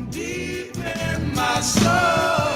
Deep in my soul.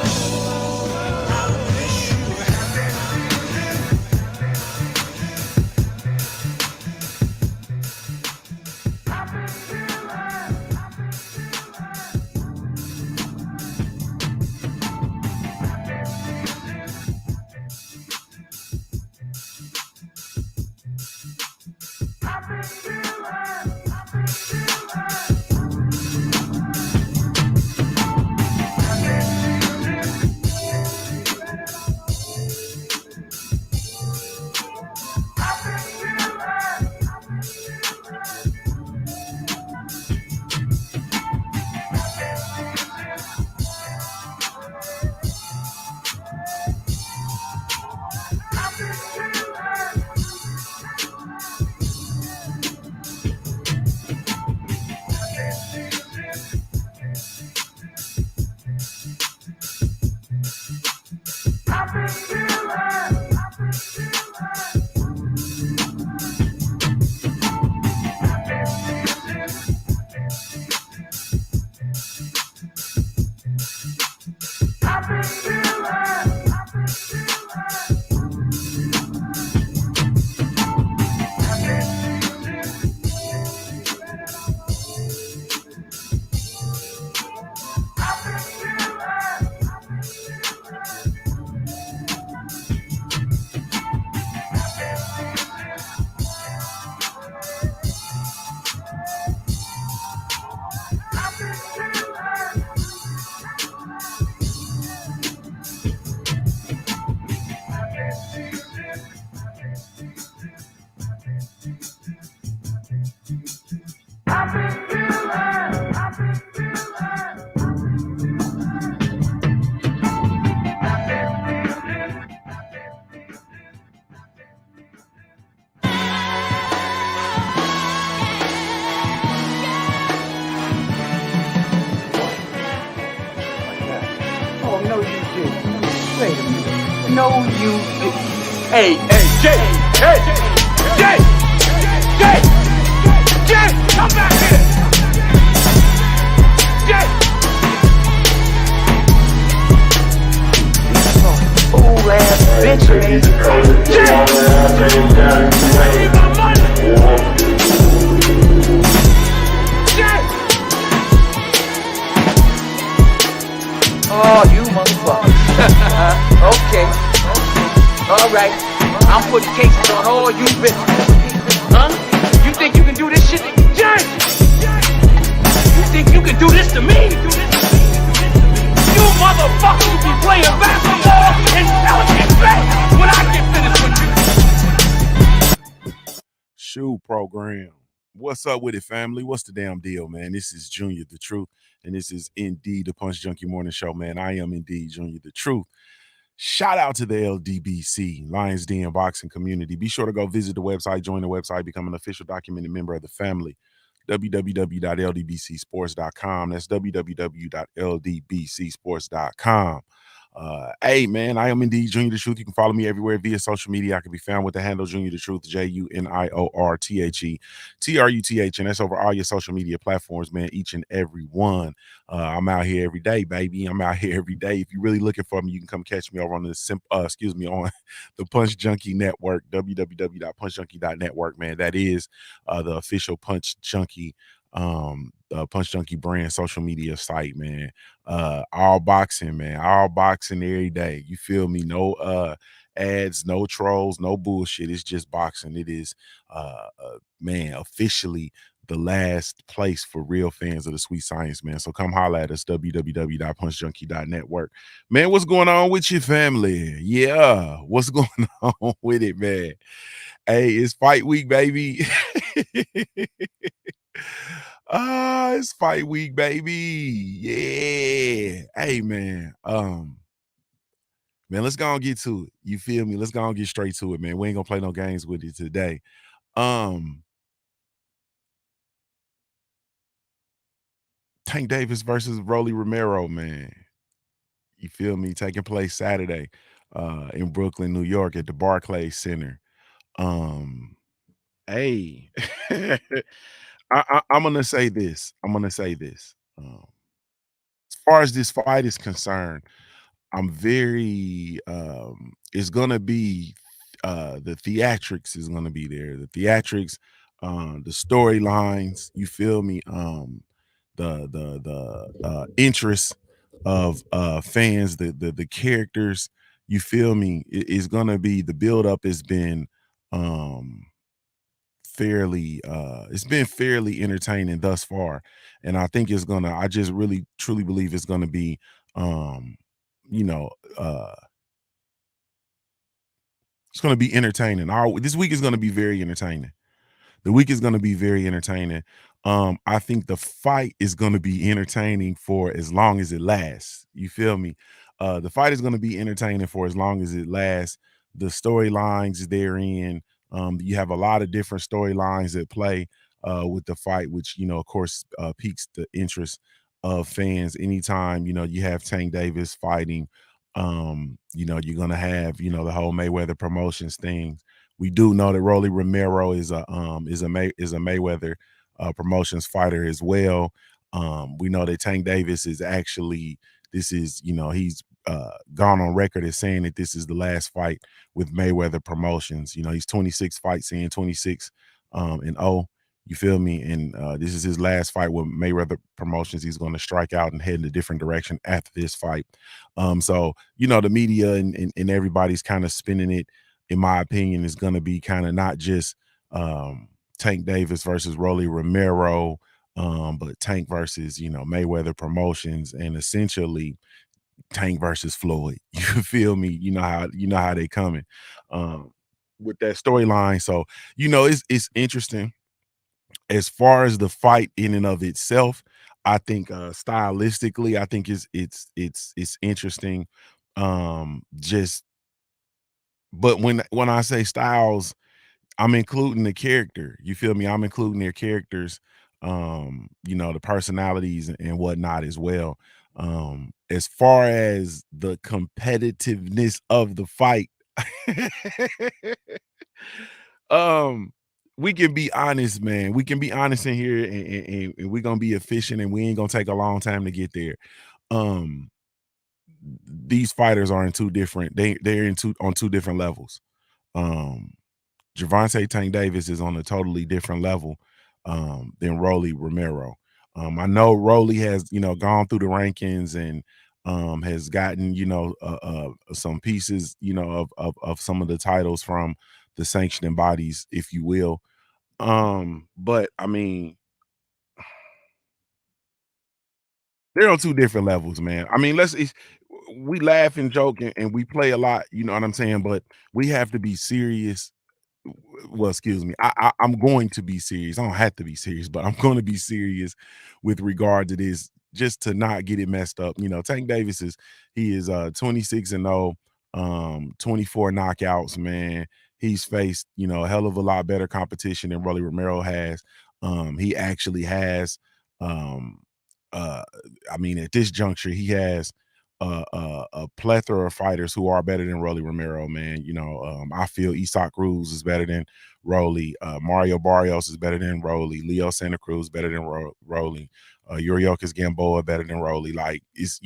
Oh, no, you didn't. Wait a minute. No, you didn't. Hey, Jay! Hey! Jay! Jay! Jay! Come back here! Jay! Fool ass bitch, man. Jay! I need my money! Jay! Oh, you motherfucker. Okay. All right. I'm putting cases on all you bitches. Huh? You think you can do this shit? Jay! You think you can do this to me? You motherfuckers will be playing basketball in Pelican Bay when I get finished with you. Shoe program. What's up with it, family? What's the damn deal, man? This is Junior the Truth, and this is indeed the Punch Junkie Morning Show, man. I am indeed Junior the Truth. Shout out to the LDBC, Lions Den Boxing Community. Be sure to go visit the website, join the website, become an official documented member of the family. www.ldbcsports.com. That's www.ldbcsports.com. Hey, man, I am indeed Junior the Truth. You can follow me everywhere via social media. I can be found with the handle Junior the Truth, JUNIORTHETRUTH, and that's over all your social media platforms, man, each and every one. I'm out here every day, baby. I'm out here every day. If you're really looking for me, you can come catch me over on the on the Punch Junkie Network, www.punchjunkie.network, man. That is the official Punch Junkie Punch Junkie brand social media site, man. All boxing, man. All boxing every day. You feel me? No ads, no trolls, no bullshit. It's just boxing. It is man, officially the last place for real fans of the sweet science, man. So come holla at us, www.punchjunkie.network. Man, what's going on with your family? Yeah, what's going on with it, man? Hey, it's fight week, baby. It's fight week, baby. Yeah. Hey, man. Man, let's go and get to it. You feel me? Let's go and get straight to it, man. We ain't gonna play no games with it today. Tank Davis versus Rolly Romero, man. You feel me? Taking place Saturday in Brooklyn, New York at the Barclays Center. Hey. I'm gonna say this. far as this fight is concerned, I'm very it's gonna be the theatrics is gonna be there. The theatrics, the storylines, you feel me? The interest of fans, the characters, you feel me? Is gonna be the build up has been um fairly it's been fairly entertaining thus far. And I think it's gonna I just really truly believe it's gonna be um you know uh it's gonna be entertaining. This week is gonna be very entertaining. The week is going to be very entertaining. I think the fight is going to be entertaining for as long as it lasts. You feel me? The fight is going to be entertaining for as long as it lasts. The storylines therein, you have a lot of different storylines at play with the fight, which of course, piques the interest of fans. Anytime you have Tank Davis fighting, you're going to have the whole Mayweather Promotions thing. We do know that Rolly Romero is a Mayweather Promotions fighter as well. We know that Tank Davis is actually this is he's gone on record as saying that this is the last fight with Mayweather Promotions. He's 26 fights in, 26 and 0. You feel me? And this is his last fight with Mayweather Promotions. He's going to strike out and head in a different direction after this fight. So the media and everybody's kind of spinning it, in my opinion, is going to be kind of not just Tank Davis versus Rolly Romero, but Tank versus Mayweather Promotions, and essentially Tank versus Floyd. You feel me? You know how they coming with that storyline. So it's interesting as far as the fight in and of itself. I think stylistically, I think it's interesting. Just but when I say styles, I'm including the character. You feel me? I'm including their characters, the personalities and whatnot as well. As far as the competitiveness of the fight, um, we can be honest, man. We can be honest in here, and we're gonna be efficient, and we ain't gonna take a long time to get there. Um, these fighters are in two different. They're in two on two different levels. Um, Javante Tank Davis is on a totally different level than Rolly Romero. I know Rolly has, gone through the rankings and has gotten, some pieces, of some of the titles from the sanctioning bodies, if you will. But I mean, they're on two different levels, man. I mean, we laugh and joke and we play a lot, you know what I'm saying? But we have to be serious. Well, excuse me. I'm going to be serious. I don't have to be serious, but I'm going to be serious with regard to this, just to not get it messed up. Tank Davis is 26 and 0, 24 knockouts, man. He's faced, a hell of a lot better competition than Rolly Romero has. He actually has um uh I mean, at this juncture, he has a plethora of fighters who are better than Rolly Romero, man. I feel Isak Cruz is better than Rolly. Mario Barrios is better than Rolly. Leo Santa Cruz better than Rolly. Yuriorkis Gamboa better than Rolly. Like, it's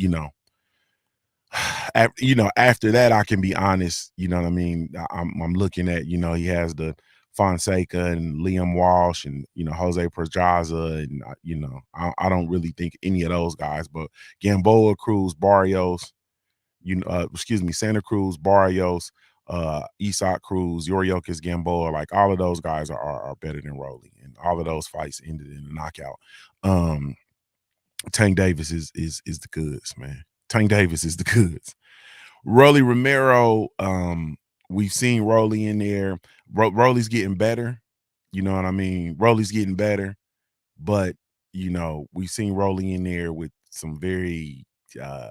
after that, I can be honest. You know what I mean? I'm looking at, he has the Fonseca and Liam Walsh and Jose Pedraza, and I don't really think any of those guys, but Gamboa, Cruz, Barrios, excuse me, Santa Cruz, Barrios, Isak Cruz, Yuriorkis Gamboa, like all of those guys are better than Rolly, and all of those fights ended in a knockout. Um, Tank Davis is the goods, man. Tank Davis is the goods. Rolly Romero, we've seen Rolly in there. Rolly's getting better. You know what I mean? Rolly's getting better, but we've seen Rolly in there with some very uh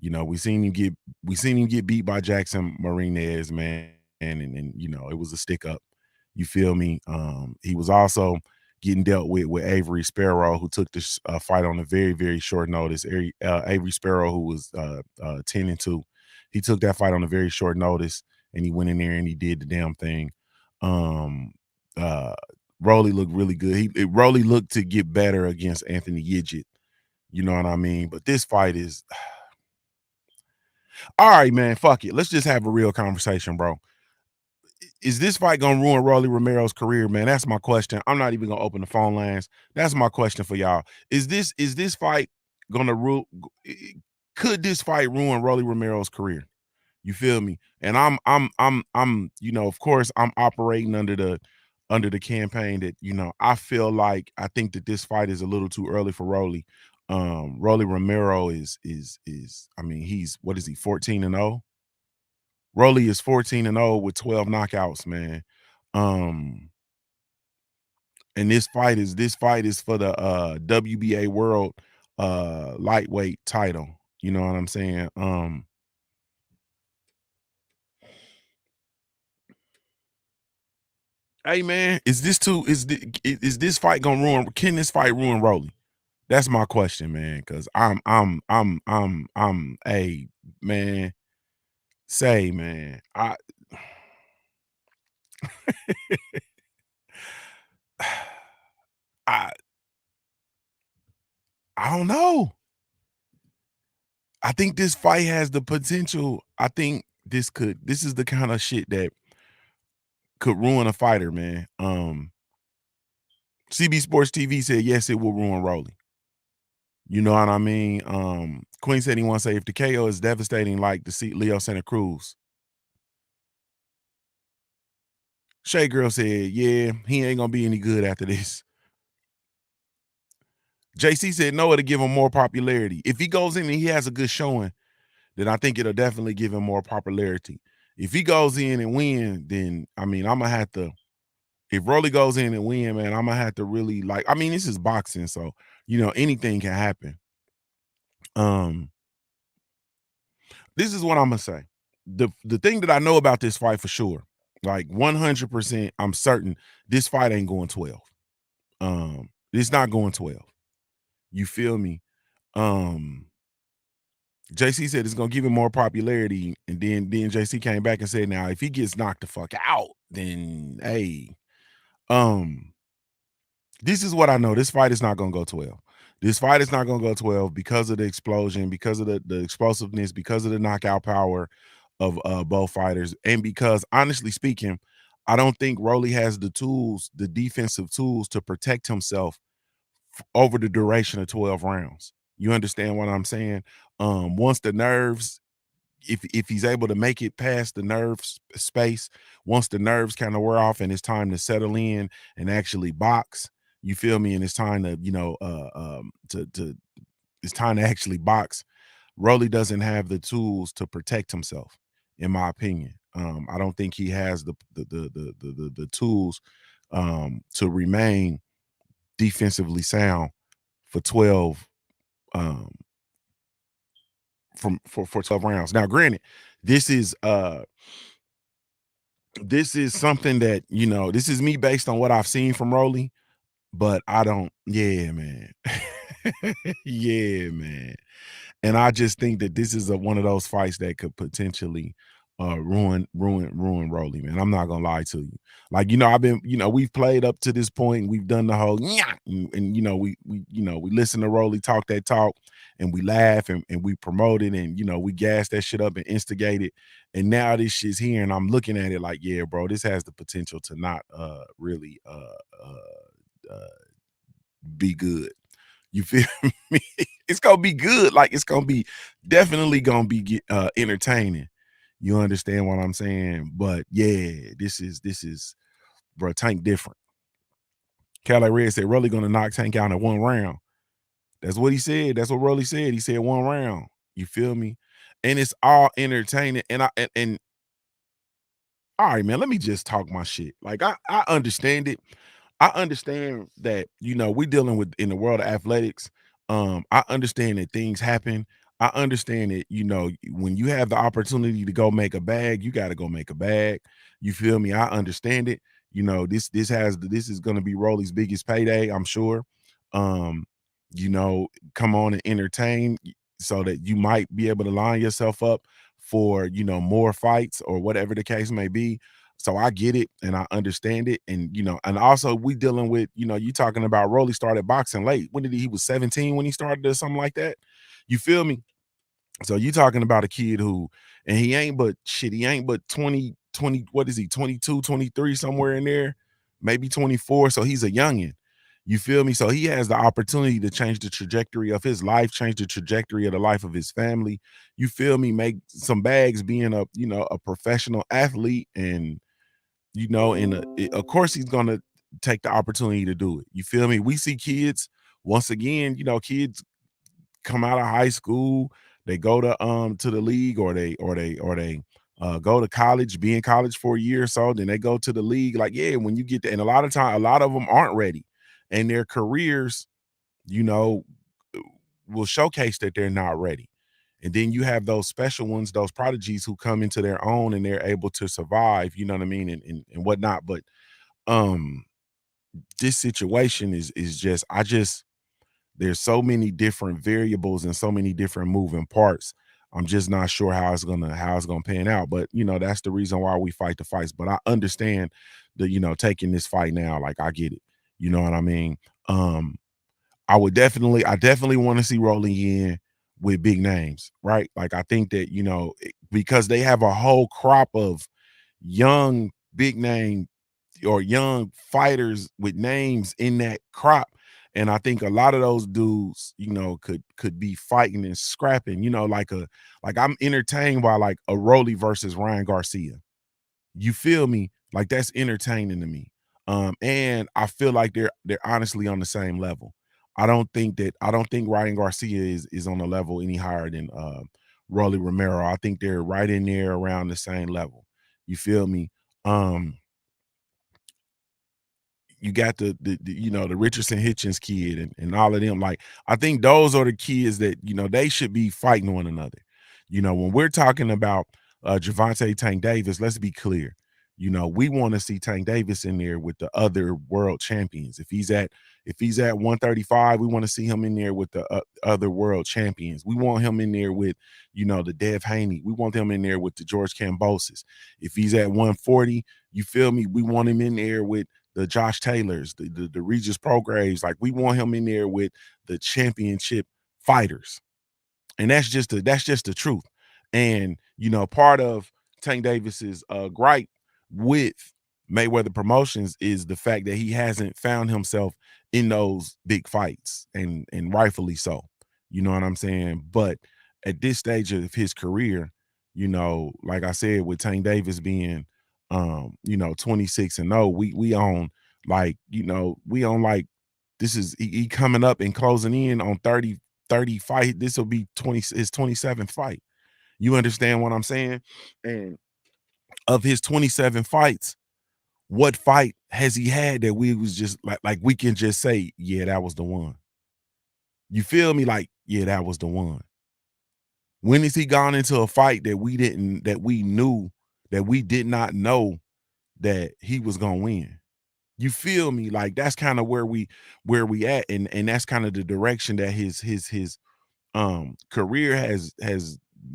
we seen him get beat by Jackson Marinez, man, and it was a stick up. You feel me? He was also getting dealt with Avery Sparrow, who took this fight on a very, very short notice. Avery Sparrow, who was 10-2, he took that fight on a very short notice, and he went in there and he did the damn thing. Um, uh, Rolly looked really good. Rolly looked to get better against Anthony Yidgett. You know what I mean? But this fight is all right, man. Fuck it. Let's just have a real conversation, bro. Is this fight gonna ruin Rolly Romero's career, man? That's my question. I'm not even gonna open the phone lines. That's my question for y'all. Is this fight gonna rule? Could this fight ruin Rolly Romero's career? You feel me? And I'm of course I'm operating under the campaign that I feel like I think that this fight is a little too early for Rolly. Rolly Romero is I mean, he's what is he, 14-0? Rolly is 14-0 with 12 knockouts, man. Um, and this fight is for the WBA world lightweight title. You know what I'm saying? Hey man, is this fight gonna ruin? Can this fight ruin Rolly? That's my question, man. Cause hey man, say man, I I don't know. I think this fight has the potential. I think this is the kind of shit that could ruin a fighter, man. CB Sports TV said yes, it will ruin Rolly. You know what I mean? Queen said he wants to say if the KO is devastating like the Leo Santa Cruz. Shay Girl said, yeah, he ain't gonna be any good after this. JC said no, it'll give him more popularity. If he goes in and he has a good showing, then I think it'll definitely give him more popularity. If he goes in and win, then I mean, I'm gonna have to. If Rolly goes in and win, man, I'm gonna have to really like. I mean, this is boxing, so anything can happen. Um, this is what I'm gonna say. The thing that I know about this fight for sure, like 100%, I'm certain this fight ain't going 12. It's not going 12. You feel me? Um, JC said it's gonna give him more popularity, and then JC came back and said, now if he gets knocked the fuck out, then hey, um, this is what I know. This fight is not gonna go 12. This fight is not gonna go 12 because of the explosion, because of the explosiveness, because of the knockout power of both fighters, and because honestly speaking, I don't think Rolly has the tools, the defensive tools to protect himself over the duration of 12 rounds. You understand what I'm saying? Once the nerves, if he's able to make it past the space, once the nerves kind of wear off and it's time to settle in and actually box, you feel me? And it's time to, to it's time to actually box. Rolly doesn't have the tools to protect himself, in my opinion. I don't think he has the tools to remain defensively sound for 12 um for 12 rounds. Now, granted, this is something that, this is me based on what I've seen from Rolly, but I don't, yeah, man. Yeah, man. And I just think that this is one of those fights that could potentially ruin Rolly, man. I'm not gonna lie to you. Like, I've been, we've played up to this point, we've done the whole yeah, and we listen to Rolly talk that talk, and we laugh and we promote it, and we gas that shit up and instigate it. And now this shit's here, and I'm looking at it like, yeah, bro, this has the potential to not really be good. You feel me? It's gonna be good. Like, it's gonna be definitely gonna be entertaining. You understand what I'm saying? But yeah, this is bro, Tank different. Cali Red said Rolly gonna knock Tank out in one round. That's what he said. That's what Rolly said. He said one round. You feel me? And it's all entertaining. And all right, man, let me just talk my shit. Like, I understand it. I understand that, we're dealing with in the world of athletics. I understand that things happen. I understand that, when you have the opportunity to go make a bag, you got to go make a bag. You feel me? I understand it. This is going to be Rolly's biggest payday, I'm sure. Um, come on and entertain so that you might be able to line yourself up for, more fights or whatever the case may be. So I get it and I understand it. And and also we dealing with, you talking about Rolly started boxing late. When did he was 17 when he started or something like that? You feel me? So you talking about a kid who, and he ain't but shit, he ain't but 20, what is he, 22, 23, somewhere in there, maybe 24. So he's a youngin'. You feel me? So he has the opportunity to change the trajectory of his life, change the trajectory of the life of his family. You feel me? Make some bags being a professional athlete. And, of course he's gonna take the opportunity to do it. You feel me? We see kids, once again, kids come out of high school, they go to the league, or they go to college, be in college for a year or so, then they go to the league. Like, yeah, when you get there, and a lot of time, a lot of them aren't ready, and their careers, you know, will showcase that they're not ready. And then you have those special ones, those prodigies who come into their own and they're able to survive, you know what I mean, and whatnot. But um this situation is just, there's so many different variables and so many different moving parts. I'm just not sure how it's gonna pan out. But that's the reason why we fight the fights. But I understand the taking this fight now. Like, I get it. You know what I mean? Um, I definitely want to see rolling in with big names, right? Like, I think that, because they have a whole crop of young big name or young fighters with names in that crop. And I think a lot of those dudes, could be fighting and scrapping, like I'm entertained by like a Rolly versus Ryan Garcia. You feel me? Like, that's entertaining to me. And I feel like they're honestly on the same level. I don't think Ryan Garcia is on a level any higher than Rolly Romero. I think they're right in there around the same level. You feel me? Um, you got the Richardson Hitchens kid and all of them. Like, I think those are the kids that they should be fighting one another. When we're talking about Javante Tank Davis, let's be clear. We want to see Tank Davis in there with the other world champions. If he's at 135, we want to see him in there with the other world champions. We want him in there with the Dev Haney. We want him in there with the George Kambosos. If he's at 140, you feel me? We want him in there with the Josh Taylors, the Regis Prograves. Like, we want him in there with the championship fighters. And that's just the truth. And part of Tank Davis's gripe with Mayweather Promotions is the fact that he hasn't found himself in those big fights, and rightfully so. You know what I'm saying? But at this stage of his career, like I said, with Tank Davis being 26-0, we on, like, we on, like, this is he coming up and closing in on 30 fight. This will be his 27th fight. You understand what I'm saying? And of his 27 fights, what fight has he had that we was just like we can just say, yeah, that was the one? You feel me? Like, yeah, that was the one. When has he gone into a fight that we knew, that we did not know that he was gonna win? You feel me? Like, that's kind of where we at, and that's kind of the direction that his career has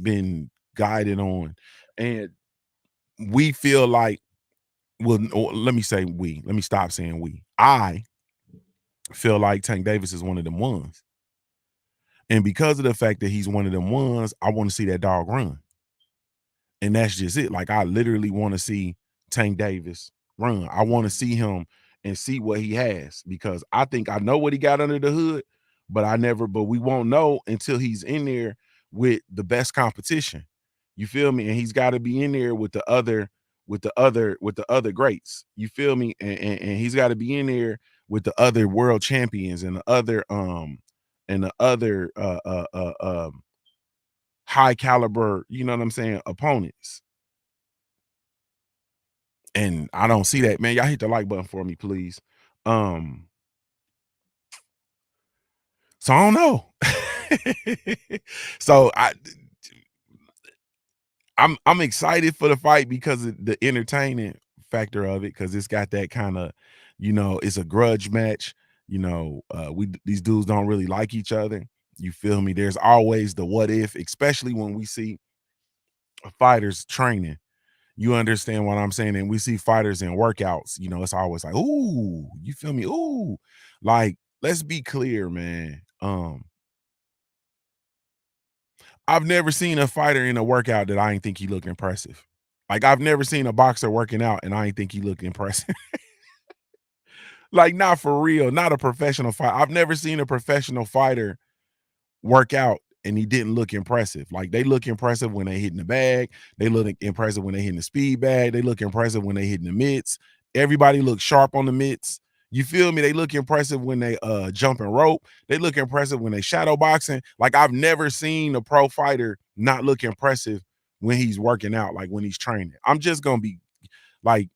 been guided on. And we feel like, well, or let me say we, let me stop saying we. I feel like Tank Davis is one of them ones. And because of the fact that he's one of them ones, I want to see that dog run. And that's just it. Like, I literally want to see Tank Davis run. I want to see him and see what he has, because I think I know what he got under the hood, but we won't know until he's in there with the best competition. You feel me? And he's got to be in there with the other greats. You feel me? And he's got to be in there with the other world champions and the other high caliber, you know what I'm saying, opponents. And I don't see that, man. Y'all hit the like button for me, please. Um, so I don't know. So I'm excited for the fight because of the entertaining factor of it, because it's got that kind of, it's a grudge match. We these dudes don't really like each other. You feel me? There's always the what if, especially when we see fighters training. You understand what I'm saying? And we see fighters in workouts, you know, it's always like, ooh, you feel me? Ooh, like, let's be clear, man. I've never seen a fighter in a workout that I ain't think he looked impressive. Like, I've never seen a boxer working out and I ain't think he looked impressive. Like, not for real, not a professional fight. I've never seen a professional fighter work out and he didn't look impressive. Like, they look impressive when they hitting the bag. They look impressive when they hitting the speed bag. They look impressive when they hitting the mitts. Everybody looks sharp on the mitts. You feel me? They look impressive when they jumping rope. They look impressive when they shadow boxing. Like, I've never seen a pro fighter not look impressive when he's working out, like when he's training. I'm just gonna be like,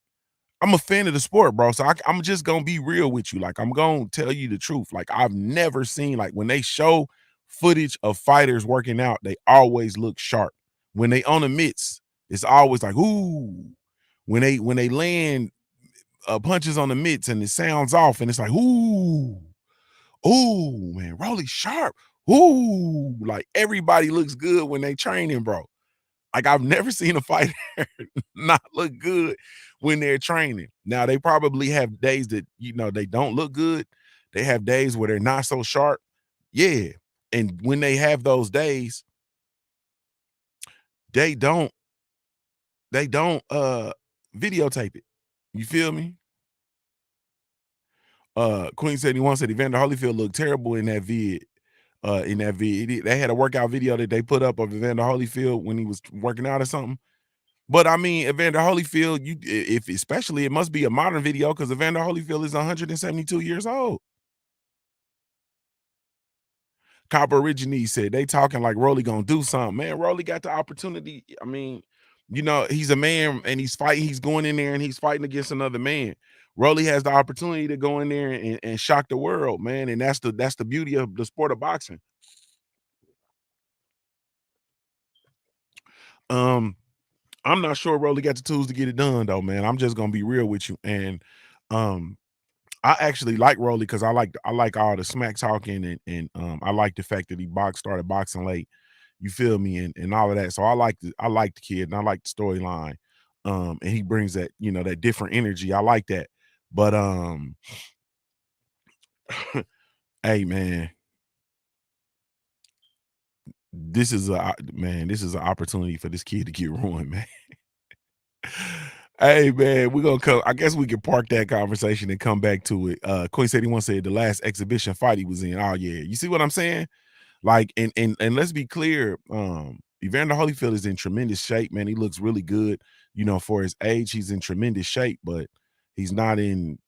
I'm a fan of the sport, bro. So I'm just gonna be real with you. Like, I'm gonna tell you the truth. Like, I've never seen, like, when they show footage of fighters working out, they always look sharp. When they on the mitts, it's always like, ooh. When they land punches on the mitts and it sounds off, and it's like, ooh, ooh, man, Rolly sharp. Ooh, like everybody looks good when they training, bro. Like, I've never seen a fighter not look good when they're training. Now, they probably have days that, you know, they don't look good. They have days where they're not so sharp. Yeah. And when they have those days, they don't they don't videotape it. You feel me? Queen 71 said Evander Holyfield looked terrible in that vid. They had a workout video that they put up of Evander Holyfield when he was working out or something. But I mean, Evander Holyfield, if especially it must be a modern video because Evander Holyfield is 172 years old. Copper Origine said they talking like Rolly gonna do something. Man, Rolly got the opportunity. I mean, you know, he's a man and he's fighting, he's going in there and he's fighting against another man. Rolly has the opportunity to go in there and shock the world, man. And that's the beauty of the sport of boxing. Um, I'm not sure Rolly got the tools to get it done, though, man. I'm just gonna be real with you. And um, I actually like Rolly because I like all the smack talking and I like the fact that he started boxing late. You feel me? And all of that. So I like the kid and I like the storyline. And he brings that, you know, that different energy. I like that. But hey man, this is an opportunity for this kid to get ruined, man. Hey man, we're gonna come. I guess we can park that conversation and come back to it. Queen 81 said the last exhibition fight he was in. Oh yeah, you see what I'm saying? Like, and let's be clear, Evander Holyfield is in tremendous shape, man. He looks really good, you know, for his age. He's in tremendous shape, but he's not in,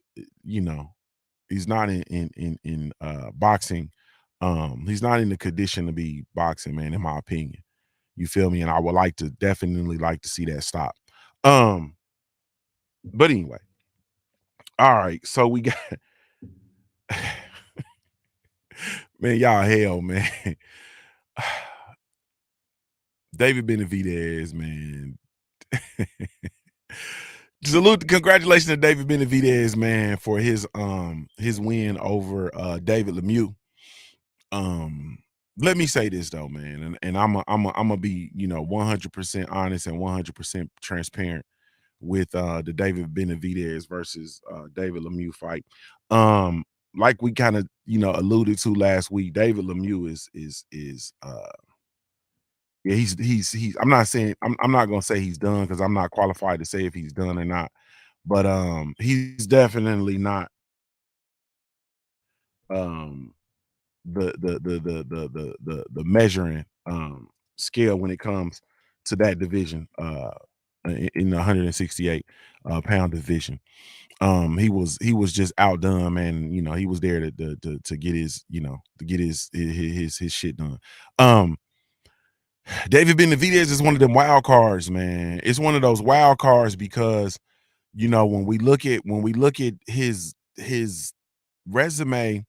you know, he's not in boxing. He's not in the condition to be boxing, man, in my opinion. You feel me? And I would definitely like to see that stop. Um, but anyway, all right. So we got man, y'all hell, man. David Benavidez, man. Salute, congratulations to David Benavidez, man, for his win over David Lemieux. Let me say this though, man, and I'm gonna be, you know, 100% honest and 100% transparent with the David Benavidez versus David Lemieux fight. Like we kind of, you know, alluded to last week, David Lemieux is yeah, he's I'm not gonna say he's done because I'm not qualified to say if he's done or not. But he's definitely not um the measuring scale when it comes to that division in the 168 pound division. He was just outdone, man. You know, he was there to get his, you know, to get his shit done. David Benavidez is one of them wild cards, man. It's one of those wild cards because, you know, when we look at his resume,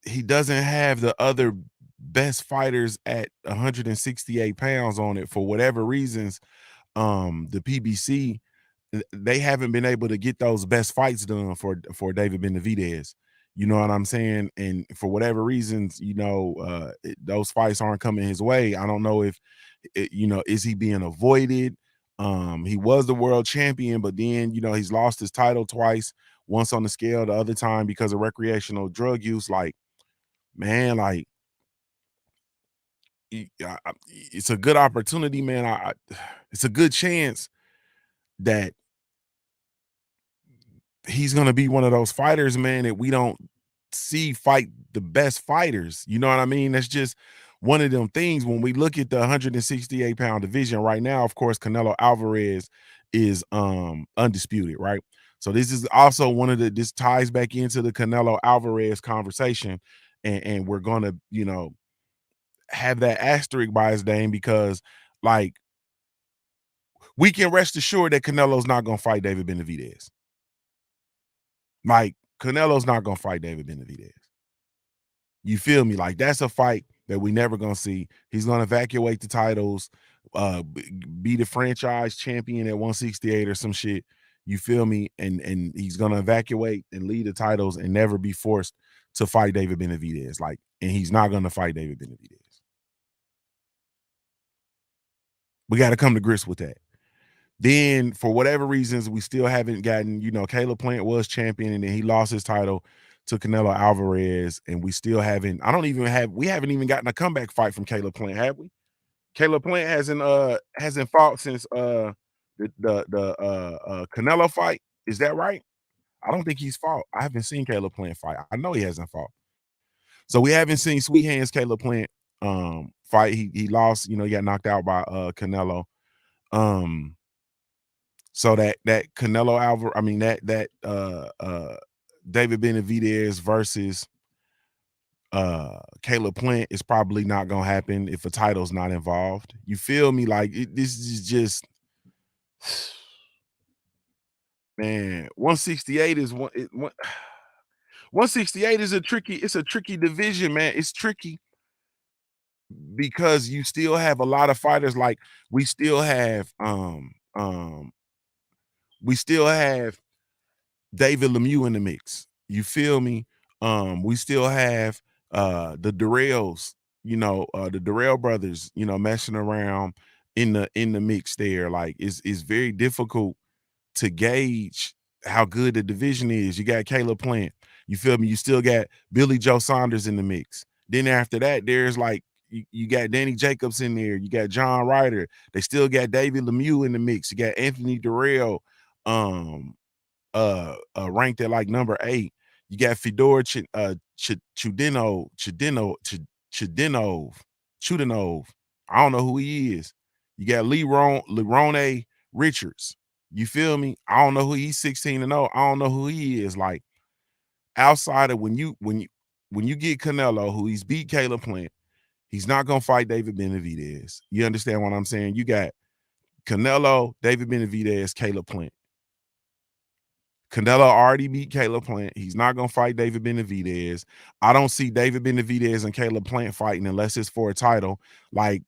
he doesn't have the other best fighters at 168 pounds on it for whatever reasons. The PBC, they haven't been able to get those best fights done for David Benavidez. You know what I'm saying? And for whatever reasons, you know, those fights aren't coming his way. I don't know if you know, is he being avoided? He was the world champion, but then he's lost his title twice, once on the scale, the other time because of recreational drug use. Like, man, like it's a good opportunity, man. It's a good chance that he's gonna be one of those fighters, man, that we don't see fight the best fighters. You know what I mean? That's just one of them things. When we look at the 168-pound division right now, of course, Canelo Alvarez is undisputed, right? So this is also one of this ties back into the Canelo Alvarez conversation, and we're gonna, have that asterisk by his name because, like, we can rest assured that Canelo's not gonna fight David Benavidez. Like, Canelo's not gonna fight David Benavidez. You feel me? Like, that's a fight that we never gonna see. He's gonna evacuate the titles, be the franchise champion at 168 or some shit. You feel me? And he's gonna evacuate and lead the titles and never be forced to fight David Benavidez. Like, and he's not gonna fight David Benavidez. We got to come to grips with that. Then, for whatever reasons, we still haven't gotten, Caleb Plant was champion and then he lost his title to Canelo Alvarez. And we still haven't, we haven't even gotten a comeback fight from Caleb Plant, have we? Caleb Plant hasn't fought since the Canelo fight. Is that right? I don't think he's fought. I haven't seen Caleb Plant fight. I know he hasn't fought. So we haven't seen Sweet Hands Caleb Plant fight. He lost, he got knocked out by Canelo. So that Canelo Alvarez, I mean that David Benavidez versus Caleb Plant is probably not gonna happen if a title's not involved. You feel me? Like, this is just, man. 168 is 168 is it's a tricky division, man. It's tricky because you still have a lot of fighters. Like, we still have David Lemieux in the mix. You feel me? We still have the Durrells, the Durrell brothers, messing around in the mix there. Like, it's very difficult to gauge how good the division is. You got Caleb Plant. You feel me? You still got Billy Joe Saunders in the mix. Then after that, there's like you got Danny Jacobs in there. You got John Ryder. They still got David Lemieux in the mix. You got Anthony Durrell. Ranked at like number 8. You got Fedor Chudenov. I don't know who he is. You got Lerone Richards. You feel me? I don't know who he's 16-0. I don't know who he is. Like, outside of when you get Canelo, who he's beat Caleb Plant, he's not gonna fight David Benavidez. You understand what I'm saying? You got Canelo, David Benavidez, Caleb Plant. Canelo already beat Caleb Plant. He's not going to fight David Benavidez. I don't see David Benavidez and Caleb Plant fighting unless it's for a title. Like,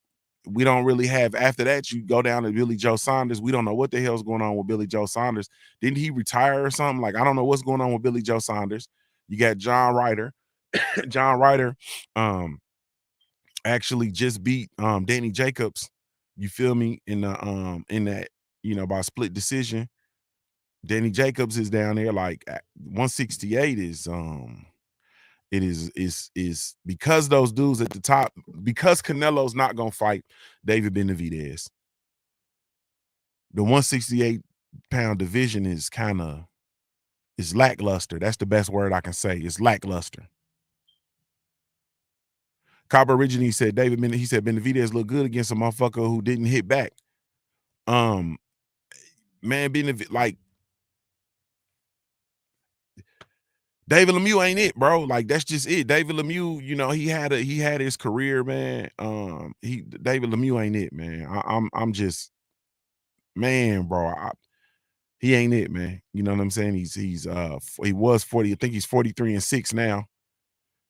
we don't really have, after that, you go down to Billy Joe Saunders. We don't know what the hell's going on with Billy Joe Saunders. Didn't he retire or something? Like, I don't know what's going on with Billy Joe Saunders. You got John Ryder. John Ryder actually just beat Danny Jacobs. You feel me? In that, by split decision. Danny Jacobs is down there. Like, 168 is it is because those dudes at the top, because Canelo's not gonna fight David Benavidez. The 168-pound division is lackluster. That's the best word I can say. It's lackluster. Copper originally said Benavidez looked good against a motherfucker who didn't hit back. Man, Benavidez, like, David Lemieux ain't it, bro. Like, that's just it. David Lemieux, he had his career, man. David Lemieux ain't it, man. I'm just, man, bro. He ain't it, man. You know what I'm saying? He was 40. I think he's 43-6 now.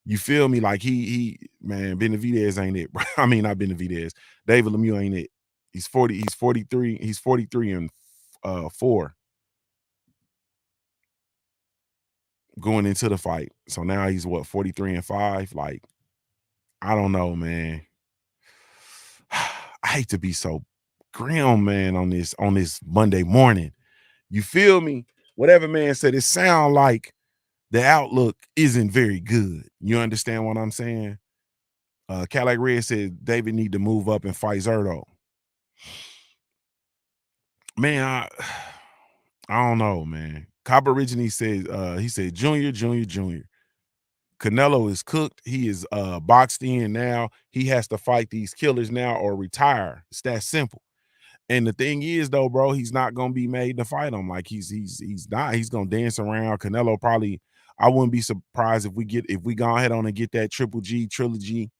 You feel me? Like, man, Benavidez ain't it, bro. I mean, not Benavidez. David Lemieux ain't it. He's 40. He's 43. He's 43-4. Going into the fight. So now he's what, 43-5? Like, I don't know, man. I hate to be so grim, man, on this Monday morning. You feel me? Whatever man said, it sound like the outlook isn't very good. You understand what I'm saying? Cadillac Red said David need to move up and fight Zerto. Man, I don't know, man. Cop originally said he said Junior. Canelo is cooked. He is boxed in now. He has to fight these killers now or retire. It's that simple. And the thing is, though, bro, he's not gonna be made to fight him. Like he's not. He's gonna dance around. Canelo probably. I wouldn't be surprised if we go ahead on and get that Triple G trilogy.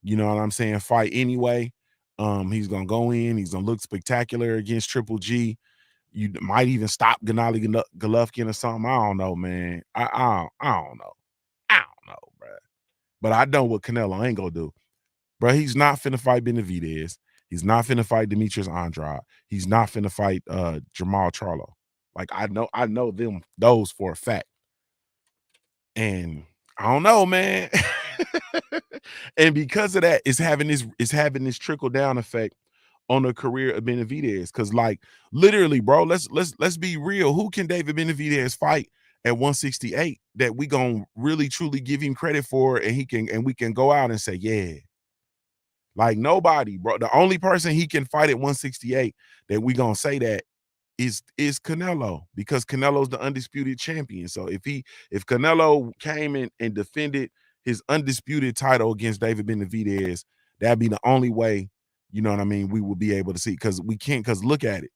You know what I'm saying? Fight anyway. He's gonna go in. He's gonna look spectacular against Triple G. You might even stop Gennady Golovkin or something. I don't know, man. I don't know. I don't know, bro. But I know what Canelo ain't gonna do. Bro, he's not finna fight Benavidez. He's not finna fight Demetrius Andrade. He's not finna fight Jamal Charlo. Like I know them those for a fact. And I don't know, man. And because of that, it's having this trickle down effect on the career of Benavidez. Cause like literally, bro, let's be real. Who can David Benavidez fight at 168 that we gonna really truly give him credit for and we can go out and say, yeah. Like nobody, bro. The only person he can fight at 168 that we gonna say that is Canelo, because Canelo's the undisputed champion. So if Canelo came in and defended his undisputed title against David Benavidez, that'd be the only way, you know what I mean, we would be able to see. Because we can't, because look at it.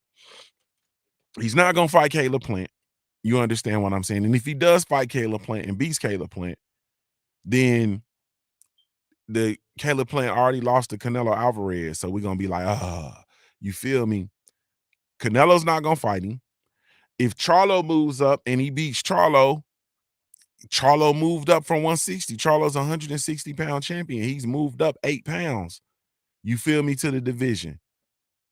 He's not gonna fight Caleb Plant. You understand what I'm saying? And if he does fight Caleb Plant and beats Caleb Plant, then the Caleb Plant already lost to Canelo Alvarez. So we're gonna be like, you feel me? Canelo's not gonna fight him. If Charlo moves up and he beats Charlo moved up from 160. Charlo's a 160-pound champion. He's moved up 8 pounds. You feel me, to the division.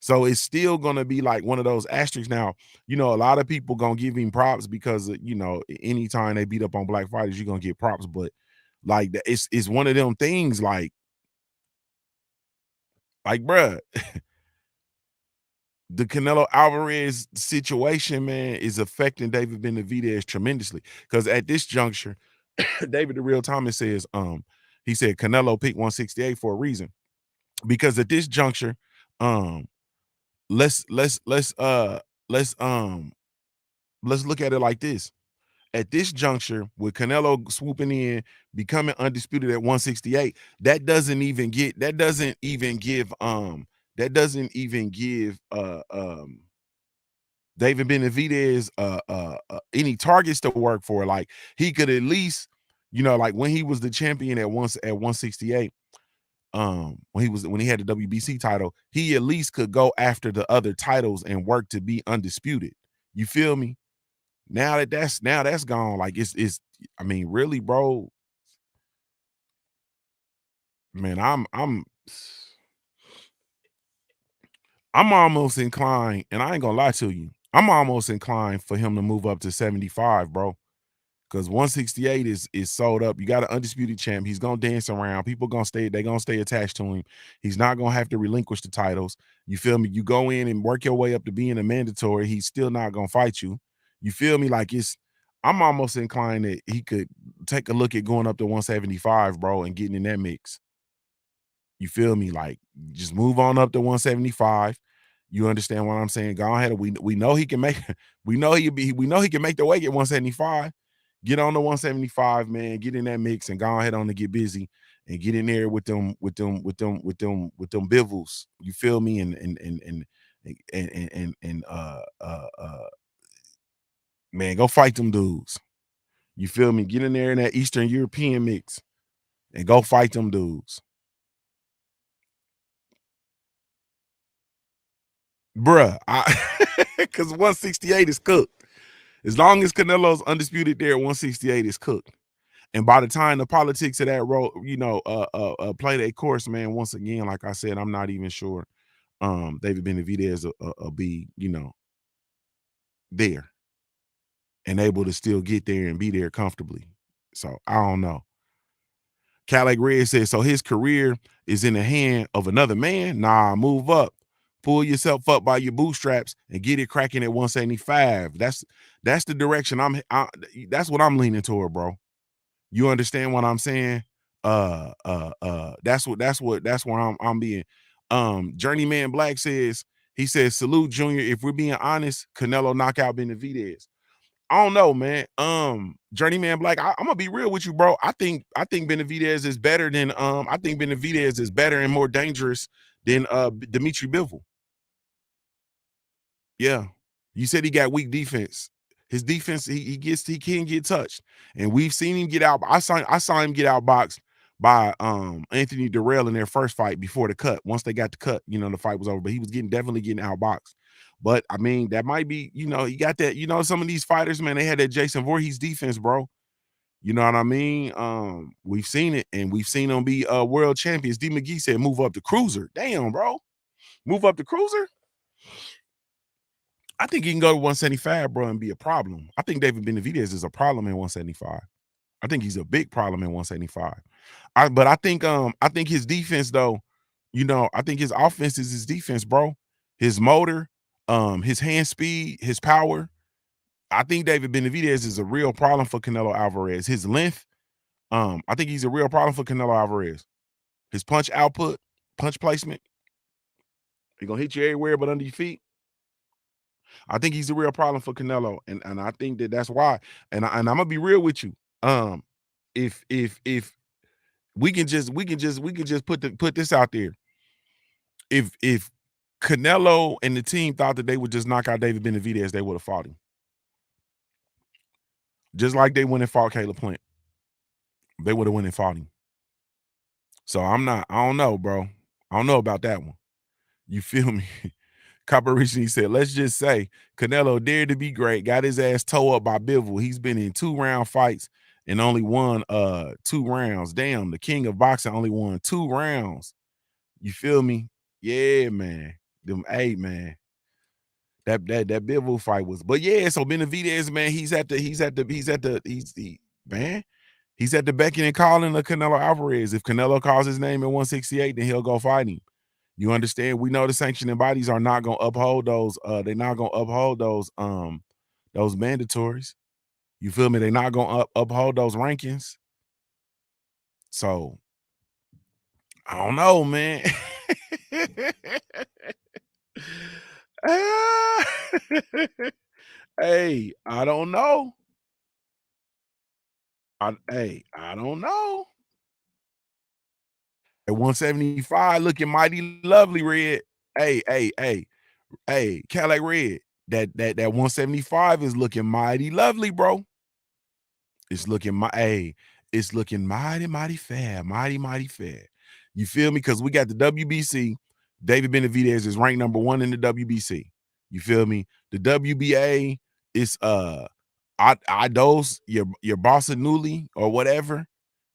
So it's still gonna be like one of those asterisks. Now, you know, a lot of people gonna give him props because you know, anytime they beat up on black fighters, you're gonna get props. But like it's one of them things bruh, the Canelo Alvarez situation, man, is affecting David Benavidez tremendously. Because at this juncture, David the Real Thomas says, he said Canelo picked 168 for a reason. Because at this juncture, um, let's let's look at it like this. At this juncture, with Canelo swooping in, becoming undisputed at 168, that doesn't even give David Benavidez any targets to work for. Like he could at least, you know, like when he was the champion at 168, when he had the WBC title, he at least could go after the other titles and work to be undisputed. You feel me? Now that's gone. Like it's I mean, really, bro, man, I'm almost inclined, and I ain't gonna lie to you. I'm almost inclined for him to move up to 75, bro. Because 168 is sold up. You got an undisputed champ. He's gonna dance around. People they're gonna stay attached to him. He's not gonna have to relinquish the titles. You feel me? You go in and work your way up to being a mandatory. He's still not gonna fight you. You feel me? Like I'm almost inclined that he could take a look at going up to 175, bro, and getting in that mix. You feel me? Like just move on up to 175. You understand what I'm saying? Go ahead. We know he can make we know he can make the weight at 175. Get on the 175, man. Get in that mix and go ahead on to get busy and get in there with them bivels. You feel me? And man, go fight them dudes. You feel me? Get in there in that Eastern European mix and go fight them dudes. Bruh, because 168 is cooked. As long as Canelo's undisputed there at 168 is cooked. And by the time the politics of that role, you know, play their course, man, once again, like I said, I'm not even sure David Benavidez will be, you know, there and able to still get there and be there comfortably. So I don't know. Cadillac Red says, so his career is in the hand of another man? Nah, move up. pull yourself up by your bootstraps and get it cracking at 175. That's the direction that's what I'm leaning toward, bro. You understand what I'm saying? That's where I'm being. Journeyman Black says, he says, salute Junior. If we're being honest, Canelo knockout Benavidez. I don't know, man. Journeyman Black, I'm gonna be real with you, bro. I think Benavidez is better than I think Benavidez is better and more dangerous than Dimitri Bivol. Yeah. You said he got weak defense. His defense, he can't get touched. And we've seen him get out. I saw him get outboxed by Anthony Durrell in their first fight before the cut. Once they got the cut, the fight was over. But he was definitely getting outboxed. But I mean, that might be, he got that, some of these fighters, man, they had that Jason Voorhees defense, bro. You know what I mean? We've seen it, and we've seen them be world champions. D McGee said, move up to cruiser. Damn, bro. Move up to cruiser? I think he can go to 175, bro, and be a problem. I think David Benavidez is a problem in 175. I think he's a big problem in 175. But I think his defense, though, I think his offense is his defense, bro. His motor, his hand speed, his power. I think David Benavidez is a real problem for Canelo Alvarez. His length, I think he's a real problem for Canelo Alvarez. His punch output, punch placement, he's gonna hit you everywhere but under your feet. I think he's a real problem for Canelo, and I think that's why. And I'm gonna be real with you. If we can just put this out there. If Canelo and the team thought that they would just knock out David Benavidez, they would have fought him. Just like they went and fought Caleb Plant. They would have went and fought him. So I don't know, bro. I don't know about that one. You feel me? Copper recently said, let's just say Canelo dared to be great, got his ass towed up by Bivol. He's been in 2-round fights and only won 2 rounds. Damn, the king of boxing only won 2 rounds. You feel me? Yeah, man. Hey, man. That Bivol fight was, but yeah, so Benavidez, man, he's at the beckon and calling of Canelo Alvarez. If Canelo calls his name at 168, then he'll go fight him. You understand? We know the sanctioning bodies are not gonna uphold those. They're not gonna uphold those mandatories. You feel me? They're not gonna uphold those rankings. So I don't know, man. Hey, I don't know. I don't know. At 175, looking mighty lovely, Red. Hey, Cadillac Red. That 175 is looking mighty lovely, bro. It's looking it's looking mighty, mighty fair, mighty fair. You feel me? Because we got the WBC. David Benavidez is ranked number 1 in the WBC. You feel me? The WBA is Idos, your Bossa Newly or whatever.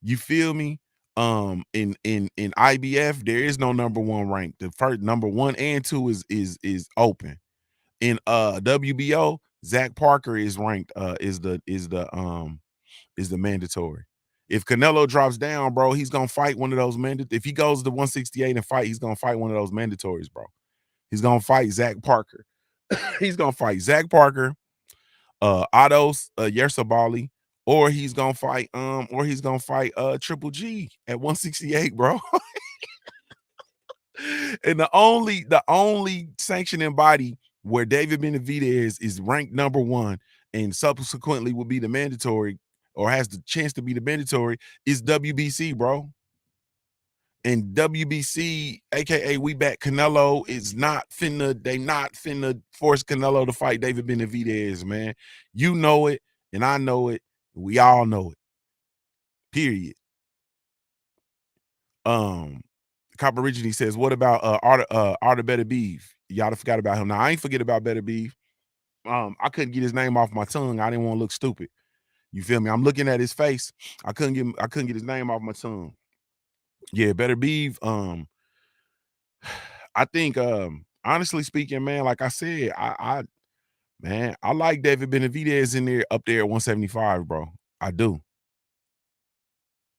You feel me? In IBF, there is no number 1 rank. The first number 1 and 2 is open. In WBO, Zach Parker is ranked is the mandatory. If Canelo drops down, bro, he's gonna fight one of those if he goes to 168 and fight, he's gonna fight one of those mandatories, bro. He's gonna fight Zach Parker. He's gonna fight Zach Parker, Ados Yersabali, or he's gonna fight Triple G at 168, bro. And the only sanctioning body where David Benavidez is ranked number 1 and subsequently will be the mandatory or has the chance to be the mandatory is WBC, bro. And WBC, aka We Back Canelo, is not finna force Canelo to fight David Benavidez, man. You know it, and I know it. We all know it. Period. Copper originally says, what about Arthur Better Beef? Y'all forgot about him. Now I ain't forget about Better Beef. I couldn't get his name off my tongue. I didn't want to look stupid. You feel me? I'm looking at his face. I couldn't get his name off my tongue. Yeah, Better Beef. I think honestly speaking, man, like I said, I like David Benavidez in there up there at 175, bro. I do.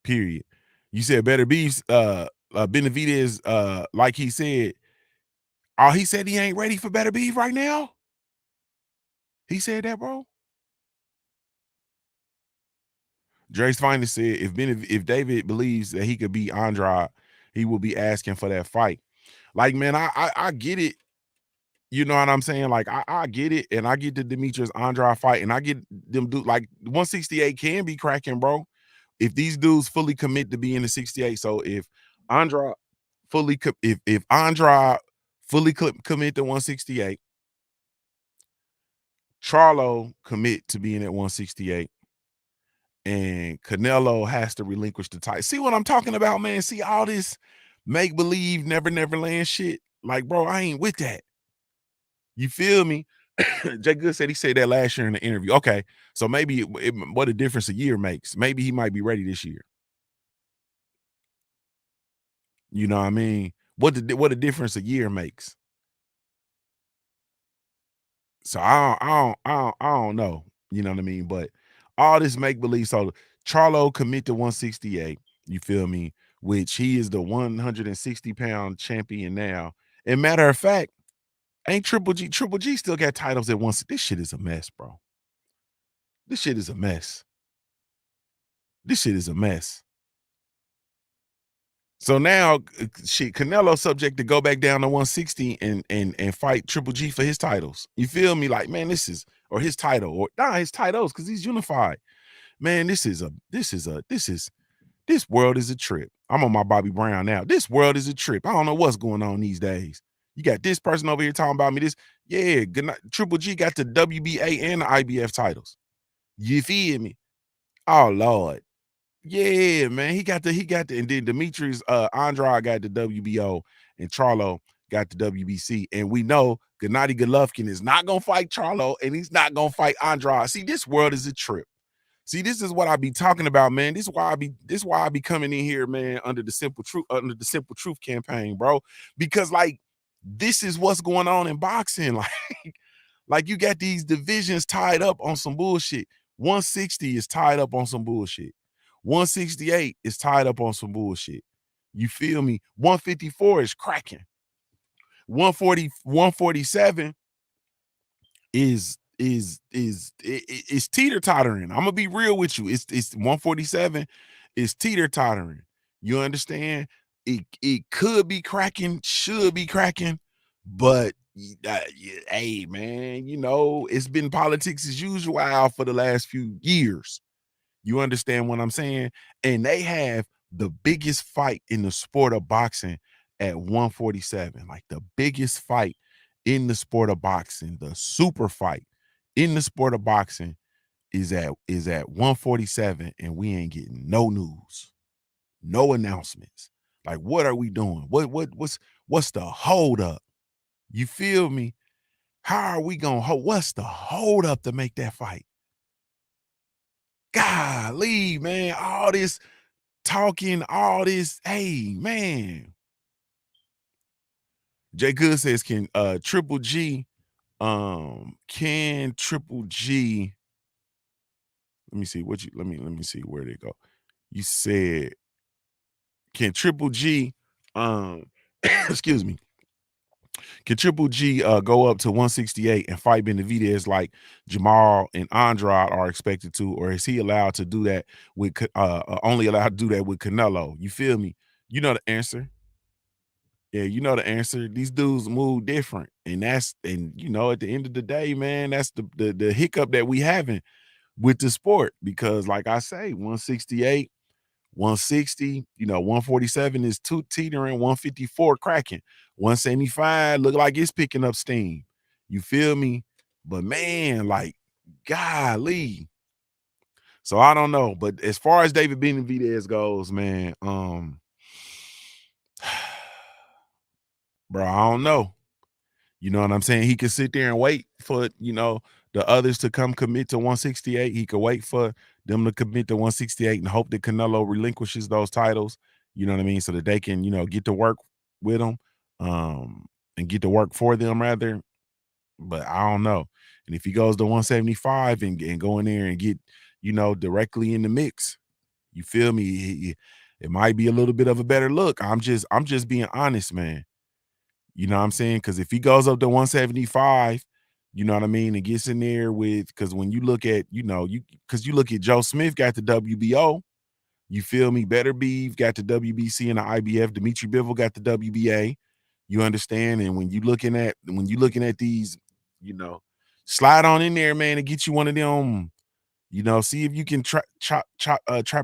Period. You said Better Beefs, Benavidez, like he said, Oh, he said he ain't ready for better beef right now? He said that, bro? Drake's finally said if David believes that he could beat Andrade, he will be asking for that fight. Like, man, I get it. You know what I'm saying? Like, I get it, and I get the Demetrius Andrade fight, and I get them like 168 can be cracking, bro. If these dudes fully commit to being the 68. So if Andrade if Andrade fully commit to 168, Charlo commit to being at 168, and Canelo has to relinquish the title. See what I'm talking about, man? See all this make believe never land shit. Like, bro, I ain't with that. You feel me? Jay Good said he said that last year in the interview. Okay, so maybe what a difference a year makes. Maybe he might be ready this year. You know what I mean? What a difference a year makes. So I don't know. You know what I mean? But all this make believe. So Charlo commit to 168. You feel me? Which he is the 160-pound champion now. And matter of fact, ain't Triple G? Triple G still got titles at once. This shit is a mess, bro. This shit is a mess. This shit is a mess. So now, shit, Canelo subject to go back down to 160 and fight Triple G for his titles. You feel me? Like, man, this is or his title or his titles because he's unified. Man, this world is a trip. I'm on my Bobby Brown now. This world is a trip. I don't know what's going on these days. You got this person over here talking about me. Triple G got the WBA and the IBF titles. You feel me? Oh Lord. Yeah, man. And then Demetrius Andrade got the WBO and Charlo got the WBC. And we know Gennady Golovkin is not gonna fight Charlo and he's not gonna fight Andrade. See, this world is a trip. See, this is what I be talking about, man. This is why I be coming in here, man, under the Simple Truth campaign, bro. Because like this is what's going on in boxing. Like you got these divisions tied up on some bullshit. 160 is tied up on some bullshit. 168 is tied up on some bullshit. You feel me? 154 is cracking. 140, 147 is teeter tottering. I'm gonna be real with you. It's 147 is teeter tottering. You understand? It could be cracking, should be cracking, but hey man, you know it's been politics as usual for the last few years. You understand what I'm saying? And they have the biggest fight in the sport of boxing at 147, like the biggest fight in the sport of boxing, the super fight in the sport of boxing is at 147, and we ain't getting no news, no announcements. Like, what are we doing? What's the hold up? You feel me? How are we gonna hold? What's the hold up to make that fight? Golly, man, all this talking, all this. Hey, man. Jay Good says, can Triple G can Triple G let me see let me see where they go. You said, can Triple G excuse me, can Triple G go up to 168 and fight Benavidez like Jamal and Andrade are expected to, or is he allowed to do that with only allowed to do that with Canelo? You feel me? You know the answer. Yeah, you know the answer. These dudes move different, and you know at the end of the day, man, that's the hiccup that we having with the sport because, like I say, 168. 160, 147 is two teetering, 154 cracking, 175 look like it's picking up steam. You feel me? But man, like, golly. So I don't know. But as far as David Benavidez goes, man, bro, I don't know. You know what I'm saying? He could sit there and wait for, the others to come commit to 168. He could wait for them to commit to 168 and hope that Canelo relinquishes those titles. You know what I mean? So that they can, get to work with them, and get to work for them rather. But I don't know. And if he goes to 175 and go in there and get, directly in the mix, you feel me? It might be a little bit of a better look. I'm just being honest, man. You know what I'm saying? Because if he goes up to 175, you know what I mean, and gets in there with, because when you look at, because you look at Joe Smith got the WBO, you feel me? Better Beef got the WBC and the IBF. Dimitri Bivol got the WBA. You understand? And when you looking at these, you know, slide on in there, man, and get you one of them. See if you can trap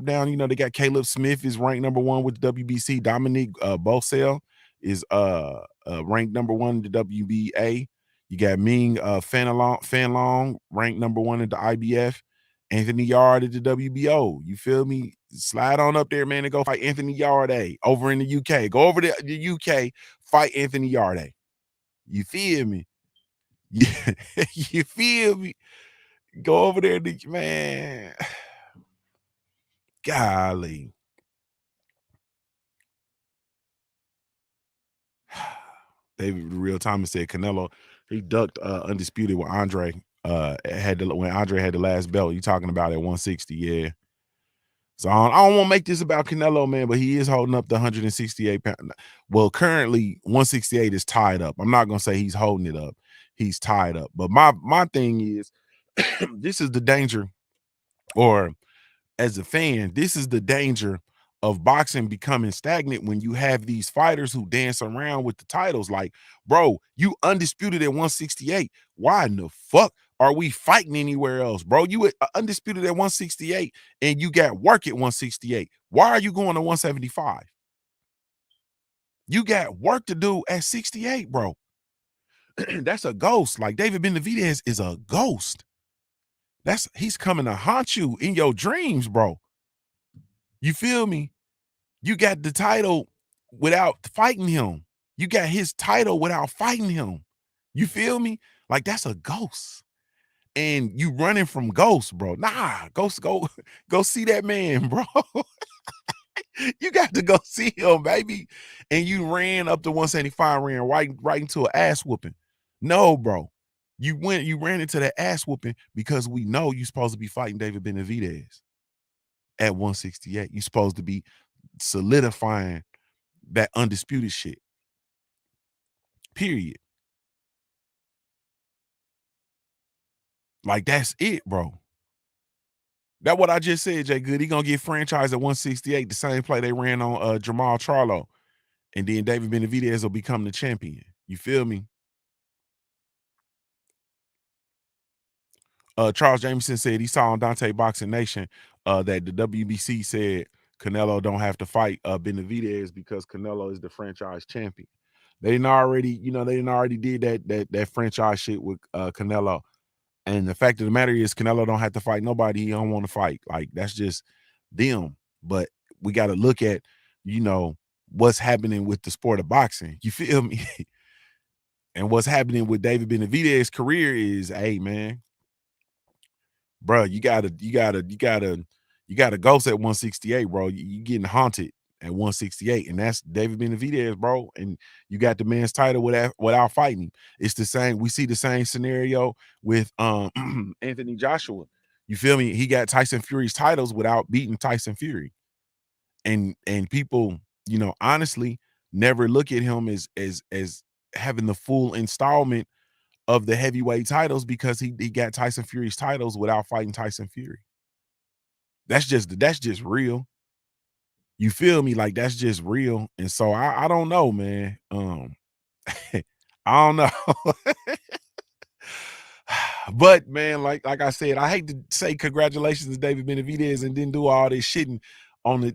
down. They got Caleb Smith is ranked number one with the WBC. Dominic Bosel is ranked number one in the WBA. You got Ming Fanlong ranked number one in the IBF. Anthony Yard at the WBO. You feel me? Slide on up there, man, and go fight Anthony Yarde over in the UK. Go over to the UK, fight Anthony Yarde. You feel me? Yeah, you feel me? Go over there, man. Golly. David Real Thomas said Canelo, he ducked undisputed with Andre. When Andre had the last belt. You talking about at 160, yeah. So I don't want to make this about Canelo, man, but he is holding up the 168 pound. Well, currently 168 is tied up. I'm not gonna say he's holding it up. He's tied up. But my thing is, this is the danger, or as a fan, this is the danger of boxing becoming stagnant when you have these fighters who dance around with the titles. Like, bro, you undisputed at 168. Why in the fuck are we fighting anywhere else, bro? You undisputed at 168 and you got work at 168. Why are you going to 175? You got work to do at 68, bro. That's a ghost. Like, David Benavidez is a ghost. He's coming to haunt you in your dreams, bro. You feel me? You got the title without fighting him. You got his title without fighting him. You feel me? Like, that's a ghost. And you running from Ghost, bro. Nah, Ghost, go see that man, bro. You got to go see him, baby. And you ran up to 175, ran right into an ass whooping. No, bro. You ran into that ass whooping because we know you're supposed to be fighting David Benavidez at 168. You're supposed to be solidifying that undisputed shit. Period. Like, that's it, bro. That's what I just said, Jay Good. He gonna get franchised at 168, the same play they ran on Jamal Charlo. And then David Benavidez will become the champion. You feel me? Charles Jameson said he saw on Dante Boxing Nation that the WBC said Canelo don't have to fight Benavidez because Canelo is the franchise champion. They didn't already did that franchise shit with Canelo. And the fact of the matter is Canelo don't have to fight nobody he don't want to fight. Like, that's just them. But we got to look at, what's happening with the sport of boxing. You feel me? And what's happening with David Benavidez's career is, hey, man, bro, you gotta ghost at 168, bro. You getting haunted at 168, and that's David Benavidez, bro. And you got the man's title without fighting him. It's the same. We see the same scenario with Anthony Joshua. You feel me? He got Tyson Fury's titles without beating Tyson Fury. And people, honestly, never look at him as having the full installment of the heavyweight titles because he got Tyson Fury's titles without fighting Tyson Fury. That's just real. You feel me? Like, that's just real. And so I don't know, man. I don't know. But man, like I said, I hate to say congratulations to David Benavidez and then do all this shitting on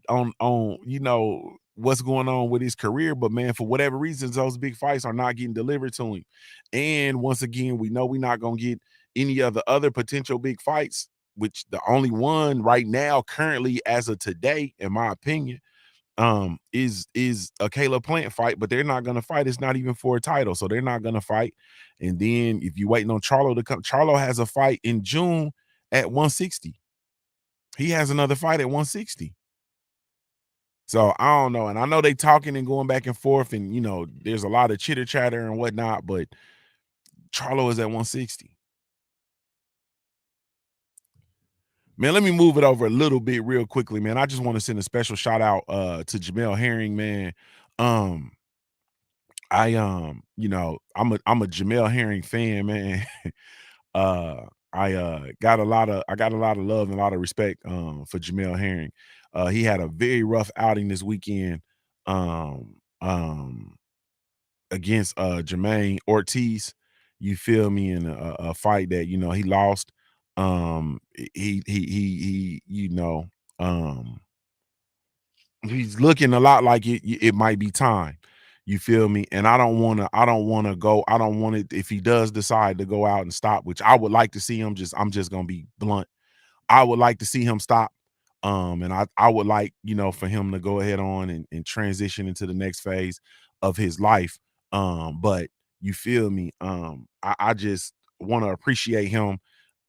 what's going on with his career. But man, for whatever reasons, those big fights are not getting delivered to him. And once again, we know we're not gonna get any of the other potential big fights, which the only one right now, currently as of today, in my opinion, is a Caleb Plant fight, but they're not gonna fight. It's not even for a title, so they're not gonna fight. And then if you're waiting on Charlo to come, Charlo has a fight in June at 160. He has another fight at 160. So I don't know. And I know they talking and going back and forth, and there's a lot of chitter chatter and whatnot, but Charlo is at 160. Man, let me move it over a little bit real quickly, man. I just want to send a special shout out to Jamel Herring, man. I'm a Jamel Herring fan, man. uh I got a lot of love and a lot of respect for Jamel Herring. He had a very rough outing this weekend um um against Jermaine Ortiz. You feel me, in a fight that he lost. Um he's looking a lot like it might be time. You feel me? And I don't want to go. I don't want it if he does decide to go out and stop, which I would like to see him. I'm just gonna be blunt. I would like to see him stop. And I would like, for him to go ahead on and transition into the next phase of his life. But you feel me? I just want to appreciate him.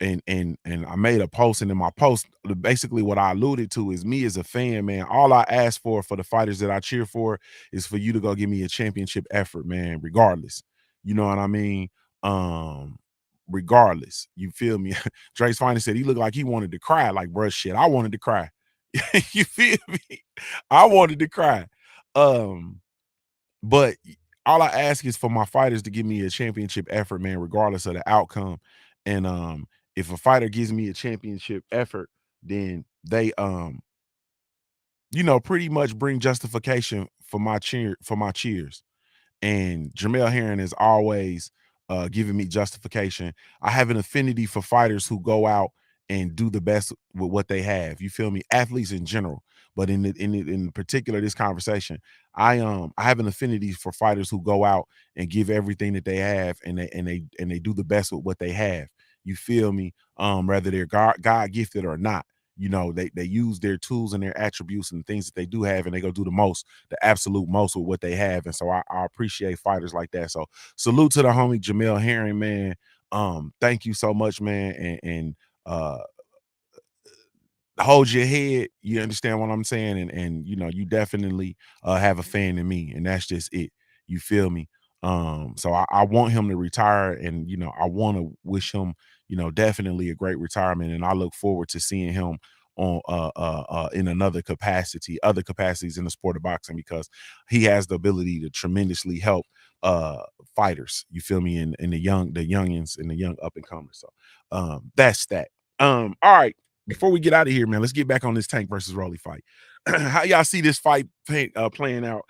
And I made a post, and in my post, basically what I alluded to is me as a fan, man. All I ask for the fighters that I cheer for is for you to go give me a championship effort, man, regardless. You know what I mean? Um, Regardless. You feel me? Drake's finally said he looked like he wanted to cry. Like, bro, shit, I wanted to cry. You feel me? I wanted to cry. Um, but all I ask is for my fighters to give me a championship effort, man, regardless of the outcome. And if a fighter gives me a championship effort, then they pretty much bring justification for my cheers. And Jamel Herring is always giving me justification. I have an affinity for fighters who go out and do the best with what they have. You feel me? Athletes in general, but in particular this conversation, I have an affinity for fighters who go out and give everything that they have, and they do the best with what they have. You feel me? Whether they're God gifted or not. They use their tools and their attributes and things that they do have, and they go do the absolute most with what they have. And so I appreciate fighters like that. So salute to the homie Jamel Herring, man. Thank you so much, man. And hold your head. You understand what I'm saying? And you definitely have a fan in me, and that's just it. You feel me? So I want him to retire, and I want to wish him, definitely a great retirement. And I look forward to seeing him on in another capacity, other capacities in the sport of boxing, because he has the ability to tremendously help fighters. You feel me? In the youngins and the young up and comers. So that's that. All right, before we get out of here, man, let's get back on this Tank versus Rolly fight. How y'all see this fight playing out?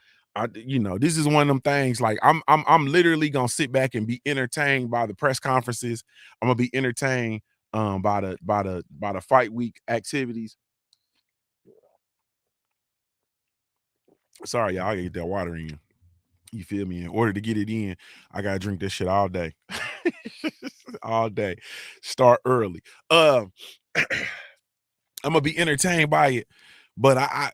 This is one of them things. Like I'm literally gonna sit back and be entertained by the press conferences. I'm gonna be entertained by the fight week activities. Sorry, y'all, I gotta get that water in. You feel me? In order to get it in, I gotta drink this shit all day. All day. Start early. I'm gonna be entertained by it, but I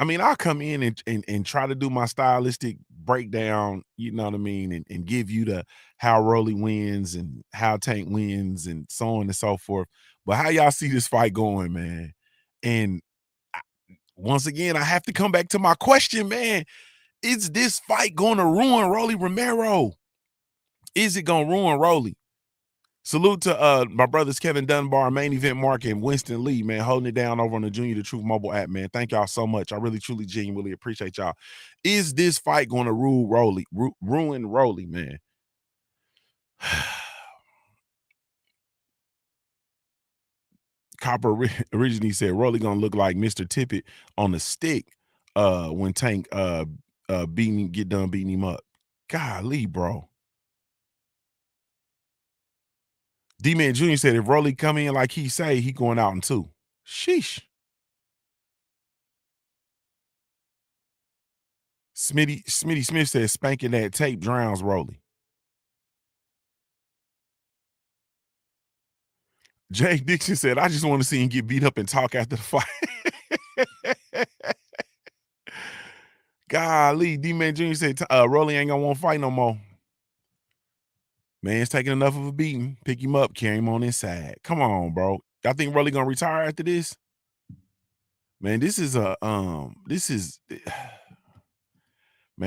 mean, I'll come in and try to do my stylistic breakdown. You know what I mean, and give you the how Rolly wins and how Tank wins and so on and so forth. But how y'all see this fight going, man? And I- once again, I have to come back to my question, man. Is this fight going to ruin Rolly Romero? Is it going to ruin Rolly? Salute to my brothers Kevin Dunbar, Main Event Mark, and Winston Lee, man, holding it down over on the Junior the Truth mobile app, man. Thank y'all so much. I really, truly, genuinely appreciate y'all. Is this fight going to ruin Rolly, man? Copper originally said Rolly gonna look like Mr. Tippett on the stick when Tank get done beating him up. Golly, bro. D-Man Jr. said if Rolly come in like he say, he going out in two. Sheesh. Smitty Smith says spanking that tape drowns Rolly. Jay Dixon said, I just want to see him get beat up and talk after the fight. Golly, D-Man Jr. said Rolly ain't gonna want to fight no more. Man's taking enough of a beating. Pick him up, carry him on inside. Come on, bro. Y'all think Rolly gonna retire after this? Man, this is man,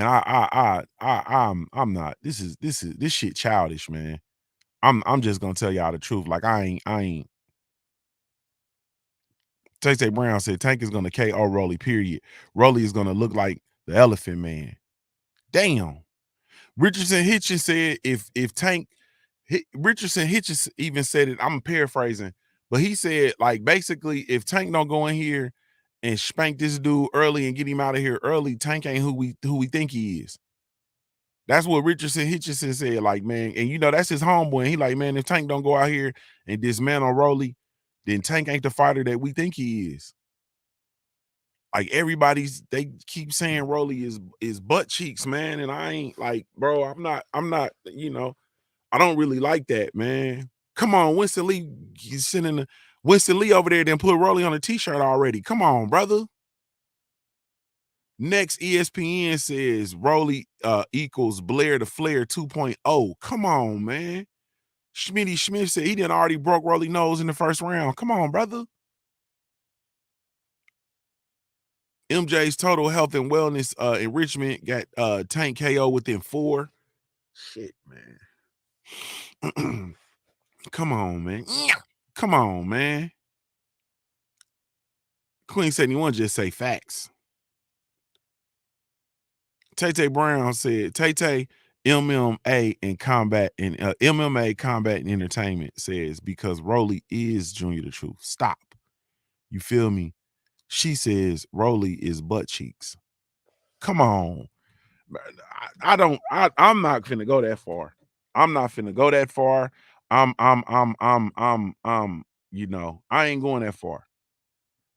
I'm not. This shit childish, man. I'm just gonna tell y'all the truth. Like I ain't. Tay Brown said Tank is gonna KO Rolly. Period. Rolly is gonna look like the Elephant Man. Damn. Richardson Hitchens said if Tank Richardson Hitchens even said it. I'm paraphrasing, but he said like basically if Tank don't go in here and spank this dude early and get him out of here early, Tank ain't who we think he is. That's what Richardson Hitchison said. Like, man, and you know that's his homeboy. And he like, man, if Tank don't go out here and dismantle Rolly, then Tank ain't the fighter that we think he is. Like they keep saying Rolly is butt cheeks, man, and I ain't like, bro. I'm not. I don't really like that, man. Come on, Winston Lee, he's sending Winston Lee over there, then put Rolly on a t-shirt already. Come on, brother. Next, ESPN says Rolly equals Blair to Flair 2.0. Come on, man. Schmitty Schmidt said he didn't already broke Rolly nose in the first round. Come on, brother. MJ's total health and wellness enrichment got Tank KO within 4. Shit, man. Come on, man. Come on, man. Queen 71 just say facts. Tay Brown said Tay MMA and combat and MMA combat and entertainment says because Rolly is Junior the Truth. Stop. You feel me? She says Rolly is butt cheeks. Come on. I'm not finna go that far. I'm not finna go that far. You know, I ain't going that far.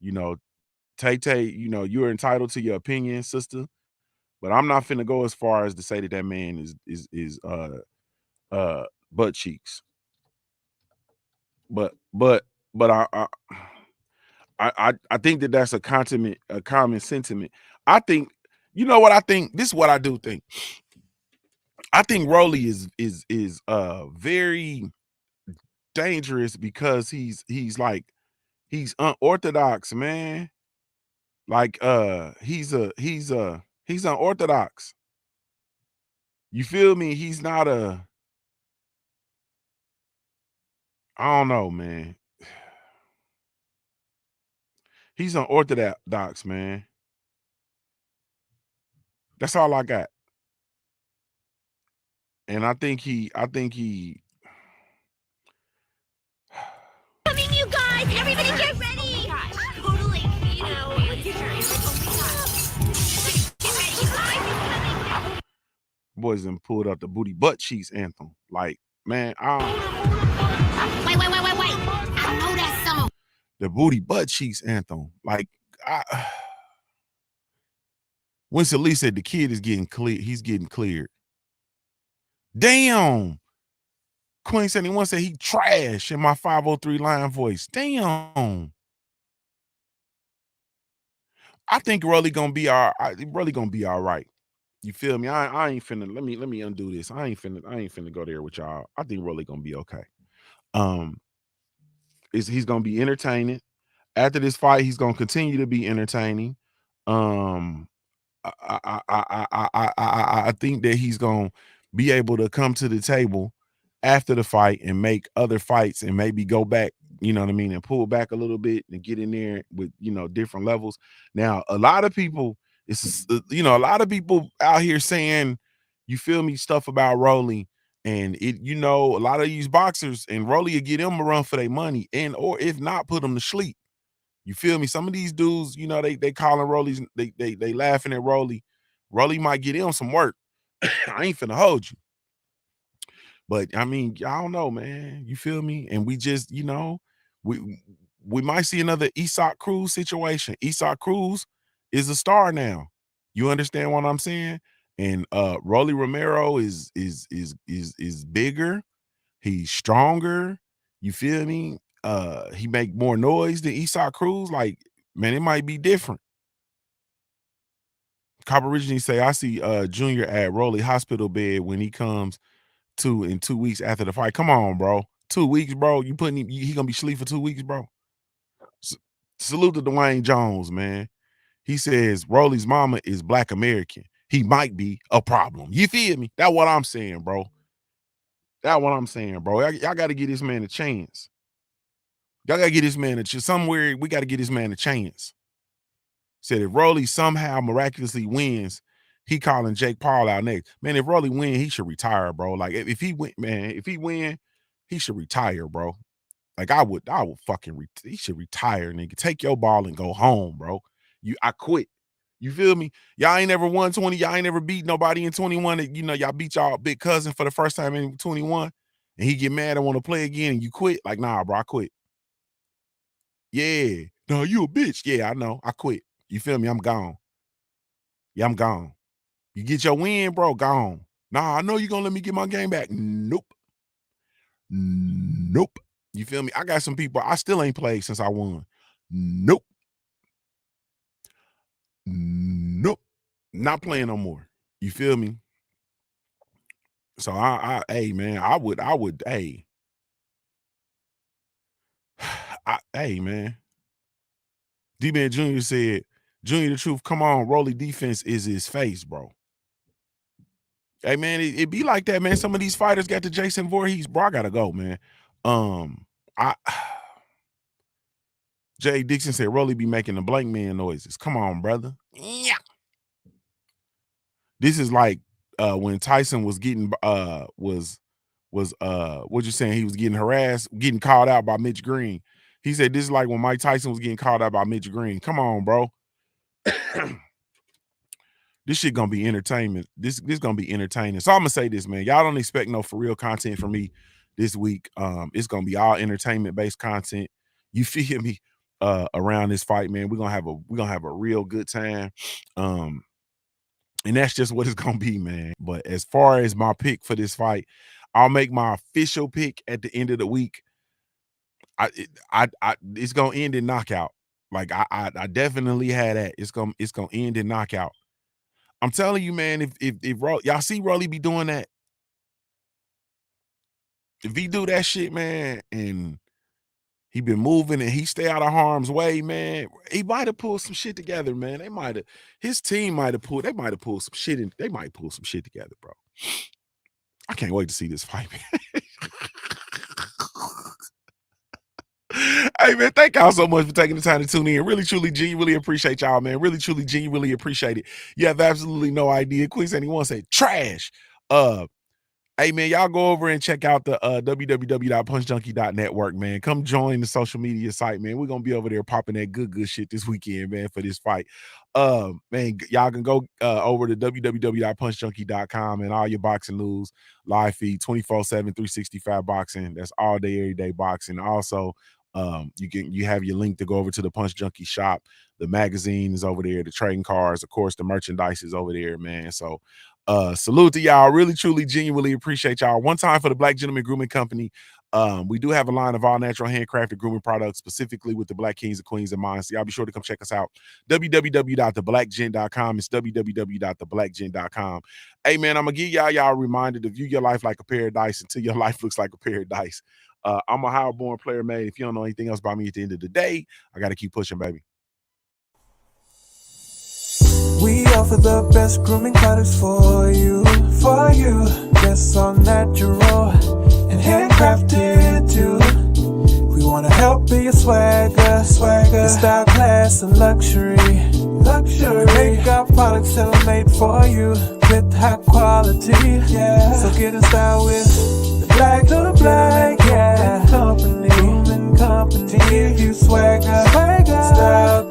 You know, Tay, you know, you're entitled to your opinion, sister. But I'm not finna go as far as to say that man is butt cheeks. But I think that that's a common sentiment. I think, you know what I think? This is what I do think. I think Rolly is very dangerous because he's unorthodox, man. Like he's unorthodox. You feel me? He's not I don't know, man. He's unorthodox, man. That's all I got. And I think he Coming, you guys! Everybody get ready! Oh my gosh, totally, you know, with your get ready, you guys! boys done pulled out the booty butt cheeks anthem. Like, man, Wait! I know that song. The booty butt cheeks anthem. Like, Winston Lee said the kid is getting clear. He's getting cleared. Damn. Queen 71 said he trash in my 503 line voice. Damn. I think Rolly gonna be all right. You feel me? I ain't finna let me undo this. I ain't finna go there with y'all. I think Rolly gonna be okay. He's gonna be entertaining. After this fight, he's gonna continue to be entertaining. I think that he's gonna be able to come to the table after the fight and make other fights and maybe go back, you know what I mean, and pull back a little bit and get in there with, you know, different levels. Now, a lot of people, a lot of people out here saying, you feel me, stuff about Rolly. And a lot of these boxers and Rolly will get them a run for their money, and or if not, put them to sleep. You feel me? Some of these dudes, you know, they calling Rollies, they laughing at Rolly. Rolly might get in some work. I ain't finna hold you. But I mean, I don't know, man. You feel me? And we just, we might see another Isak Cruz situation. Isak Cruz is a star now. You understand what I'm saying? And Rolly Romero is bigger. He's stronger. You feel me? He make more noise than Isak Cruz. Like, man, it might be different. Cop originally say, I see Junior at Rolly hospital bed when he comes to in 2 weeks after the fight. Come on, bro. 2 weeks, bro. You putting him, he gonna be asleep for 2 weeks, bro. Salute to Dwayne Jones, man. He says Rolly's mama is Black American. He might be a problem. You feel me? That's what I'm saying, bro. That's what I'm saying, bro. Y'all got to give this man a chance. Y'all got to get this man a chance. Somewhere we got to get this man a chance. Said if Rolly somehow miraculously wins, he calling Jake Paul out next. Man, if Rolly win, he should retire, bro. Like if he win, man, if he win, he should retire, bro. Like I would fucking he should retire, nigga. Take your ball and go home, bro. I quit. You feel me? Y'all ain't never won 20. Y'all ain't never beat nobody in 21. You know, y'all beat y'all big cousin for the first time in 21. And he get mad and want to play again and you quit. Like, nah, bro, I quit. Yeah. No, you a bitch. Yeah, I know. I quit. You feel me? I'm gone. Yeah, I'm gone. You get your win, bro, gone. Nah, I know you're gonna let me get my game back. Nope. Nope. You feel me? I got some people I still ain't played since I won. Nope. Nope. Not playing no more. You feel me? So hey man, I would, hey. Hey man. D-Man Jr. said, Junior, the truth, come on, Rolly defense is his face, bro. Hey man, it be like that, man. Some of these fighters got the Jason Voorhees, bro. I gotta go, man. Jay Dixon said Rolly be making the blank man noises. Come on, brother. Yeah. This is like when Tyson was getting what you saying? He was getting harassed, getting called out by Mitch Green. He said this is like when Mike Tyson was getting called out by Mitch Green. Come on, bro. This shit gonna be entertainment. This gonna be entertaining. So I'm gonna say this, man. Y'all don't expect no for real content from me this week. It's gonna be all entertainment based content. You feel me? Around this fight, man. We're gonna have a real good time. And that's just what it's gonna be, man. But as far as my pick for this fight, I'll make my official pick at the end of the week. It's gonna end in knockout. Like I definitely had that. It's gonna end in knockout. I'm telling you, man, if y'all see Rolly be doing that, if he do that shit, man, and he been moving and he stay out of harm's way, man, he might have pulled some shit together, man. His team might have pulled some shit in. They might pull some shit together, bro. I can't wait to see this fight, man. Hey, man, thank y'all so much for taking the time to tune in. Really, truly, genuinely appreciate y'all, man. Really, truly, genuinely appreciate it. You have absolutely no idea. Quick71 say trash. Hey, man, y'all go over and check out the www.punchjunkie.network, man. Come join the social media site, man. We're going to be over there popping that good shit this weekend, man, for this fight. Man, y'all can go over to www.punchjunkie.com and all your boxing news, live feed, 24/7, 365 boxing. That's all day, every day boxing. Also, you have your link to go over to the Punch Junkie shop. The magazine is over there, the trading cards, of course, the merchandise is over there, man. So salute to y'all. Really, truly, genuinely appreciate y'all. One time for the Black Gentleman Grooming Company. We do have a line of all natural handcrafted grooming products, specifically with the Black Kings and Queens in mind. So y'all be sure to come check us out. www.theblackgent.com. It's www.theblackgent.com. Hey, man, I'm going to give y'all a reminder to view your life like a paradise until your life looks like a paradise. I'm a Howard-born player, man. If you don't know anything else about me at the end of the day, I got to keep pushing, baby. We offer the best grooming products for you. Yes, all natural and handcrafted too. We wanna help be your swagger, your style, class, and luxury. We make our products tailor-made for you with high quality. Yeah, so get in style with the Black Company. To give you swagger, style,